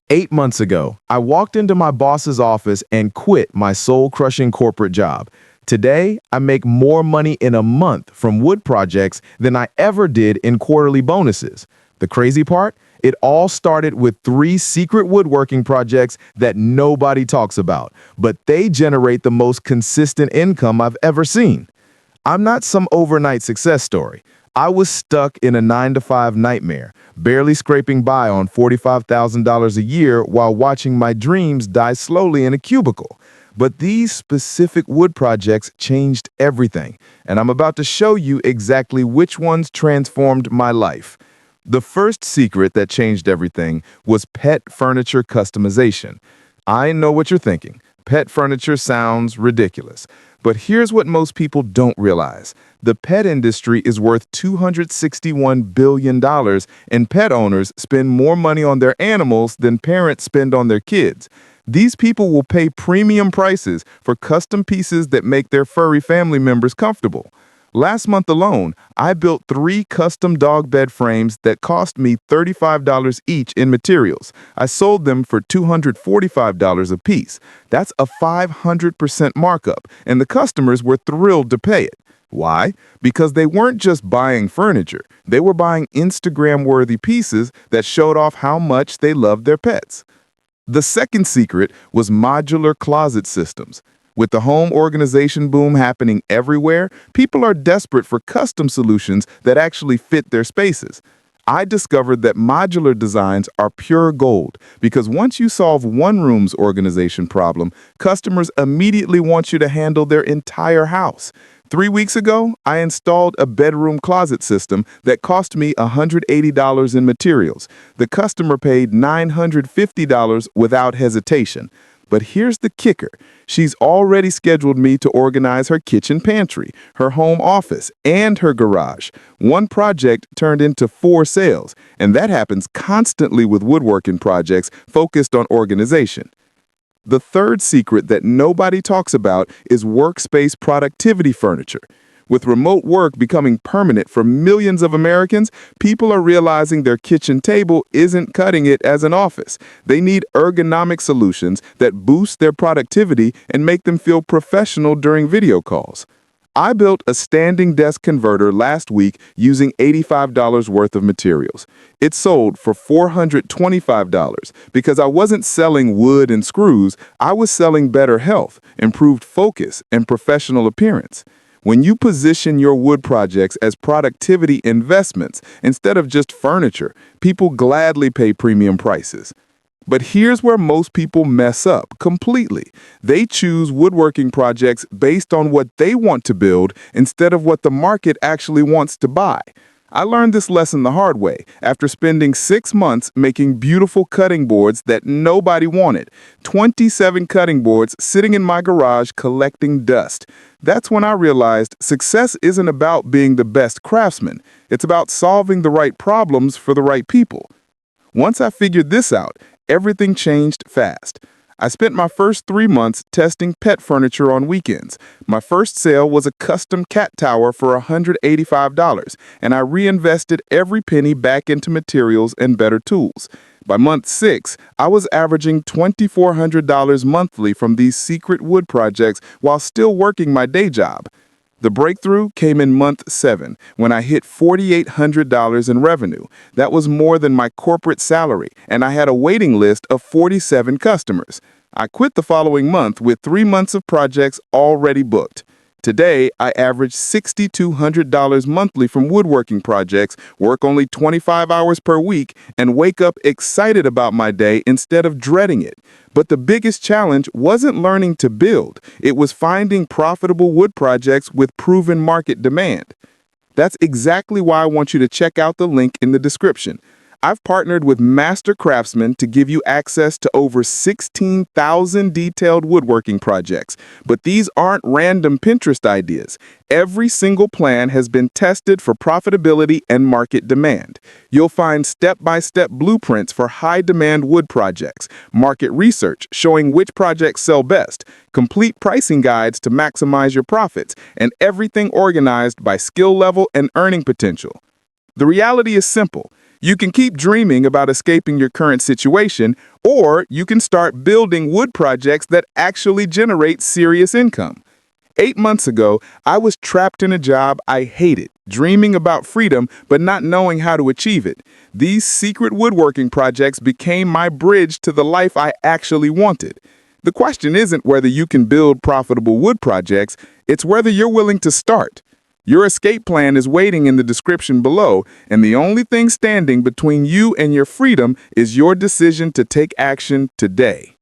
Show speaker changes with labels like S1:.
S1: 8 months ago, I walked into my boss's office and quit my soul-crushing corporate job. Today, I make more money in a month from wood projects than I ever did in quarterly bonuses. The crazy part? It all started with 3 secret woodworking projects that nobody talks about, but they generate the most consistent income I've ever seen. I'm not some overnight success story. I was stuck in a 9-to-5 nightmare, barely scraping by on $45,000 a year while watching my dreams die slowly in a cubicle. But these specific wood projects changed everything, and I'm about to show you exactly which ones transformed my life. The first secret that changed everything was pet furniture customization. I know what you're thinking. Pet furniture sounds ridiculous. But here's what most people don't realize. The pet industry is worth $261 billion, and pet owners spend more money on their animals than parents spend on their kids. These people will pay premium prices for custom pieces that make their furry family members comfortable. Last month alone, I built 3 custom dog bed frames that cost me $35 each in materials. I sold them for $245 a piece. That's a 500% markup, and the customers were thrilled to pay it. Why? Because they weren't just buying furniture. They were buying Instagram-worthy pieces that showed off how much they loved their pets. The second secret was modular closet systems. With the home organization boom happening everywhere, people are desperate for custom solutions that actually fit their spaces. I discovered that modular designs are pure gold because once you solve one room's organization problem, customers immediately want you to handle their entire house. 3 weeks ago, I installed a bedroom closet system that cost me $180 in materials. The customer paid $950 without hesitation. But here's the kicker. She's already scheduled me to organize her kitchen pantry, her home office, and her garage. One project turned into 4 sales, and that happens constantly with woodworking projects focused on organization. The third secret that nobody talks about is workspace productivity furniture. With remote work becoming permanent for millions of Americans, people are realizing their kitchen table isn't cutting it as an office. They need ergonomic solutions that boost their productivity and make them feel professional during video calls. I built a standing desk converter last week using $85 worth of materials. It sold for $425 because I wasn't selling wood and screws, I was selling better health, improved focus, and professional appearance. When you position your wood projects as productivity investments instead of just furniture, people gladly pay premium prices. But here's where most people mess up completely. They choose woodworking projects based on what they want to build instead of what the market actually wants to buy. I learned this lesson the hard way after spending 6 months making beautiful cutting boards that nobody wanted. 27 cutting boards sitting in my garage collecting dust. That's when I realized success isn't about being the best craftsman. It's about solving the right problems for the right people. Once I figured this out, everything changed fast. I spent my first 3 months testing pet furniture on weekends. My first sale was a custom cat tower for $185, and I reinvested every penny back into materials and better tools. By month 6, I was averaging $2,400 monthly from these secret wood projects while still working my day job. The breakthrough came in month 7, when I hit $4,800 in revenue. That was more than my corporate salary, and I had a waiting list of 47 customers. I quit the following month with 3 months of projects already booked. Today, I average $6,200 monthly from woodworking projects, work only 25 hours per week, and wake up excited about my day instead of dreading it. But the biggest challenge wasn't learning to build. It was finding profitable wood projects with proven market demand. That's exactly why I want you to check out the link in the description. I've partnered with master craftsmen to give you access to over 16,000 detailed woodworking projects. But these aren't random Pinterest ideas. Every single plan has been tested for profitability and market demand. You'll find step-by-step blueprints for high-demand wood projects, market research showing which projects sell best, complete pricing guides to maximize your profits, and everything organized by skill level and earning potential. The reality is simple.
S2: You can keep dreaming about escaping your current situation, or you can start building wood projects that actually generate serious income. 8 months ago, I was trapped in a job I hated, dreaming about freedom but not knowing how to achieve it. These secret woodworking projects became my bridge to the life I actually wanted. The question isn't whether you can build profitable wood projects, it's whether you're willing to start. Your escape plan is waiting in the description below, and the only thing standing between you and your freedom is your decision to take action today.